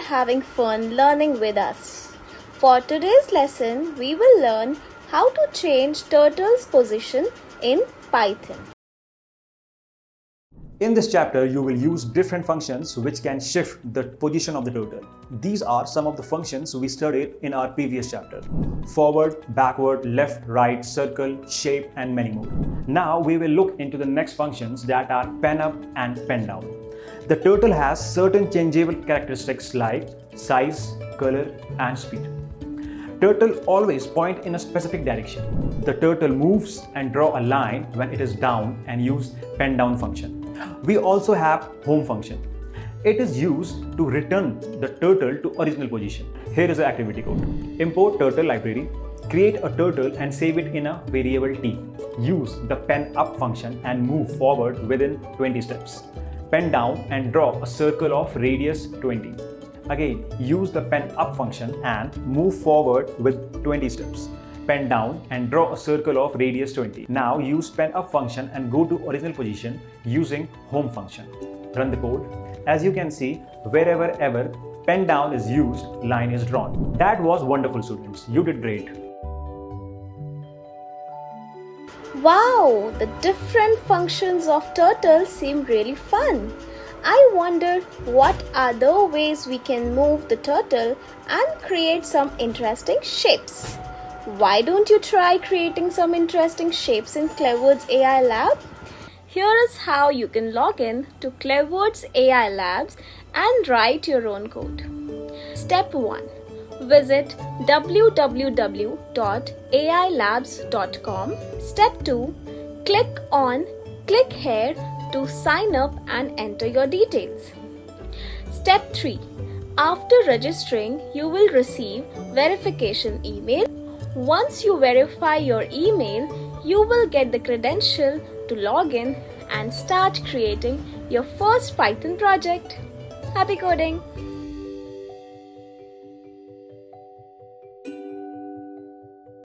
having fun learning with us. For today's lesson, we will learn how to change turtle's position in Python. In this chapter, you will use different functions which can shift the position of the turtle. These are some of the functions we studied in our previous chapter: forward, backward, left, right, circle, shape, and many more. Now we will look into the next functions that are pen up and pen down. The turtle has certain changeable characteristics like size, color, and speed. Turtle always point in a specific direction. The turtle moves and draw a line when it is down and use pen down function. We also have home function. It is used to return the turtle to original position. Here is the activity code. Import turtle library. Create a turtle and save it in a variable t. Use the pen up function and move forward within 20 steps. Pen down and draw a circle of radius 20. Again, use the pen up function and move forward with 20 steps. Pen down and draw a circle of radius 20. Now use pen up function and go to original position using home function. Run the code. As you can see, wherever ever pen down is used, line is drawn. That was wonderful, students. You did great. Wow, the different functions of turtle seem really fun. I wonder what other ways we can move the turtle and create some interesting shapes. Why don't you try creating some interesting shapes in Clever's AI Lab? Here is how you can log in to Clever's AI Labs and write your own code. Step 1. Visit www.ailabs.com. Step 2. Click on Click here to sign up and enter your details. Step 3. After registering, you will receive verification email. Once you verify your email, you will get the credential to log in and start creating your first Python project. Happy coding!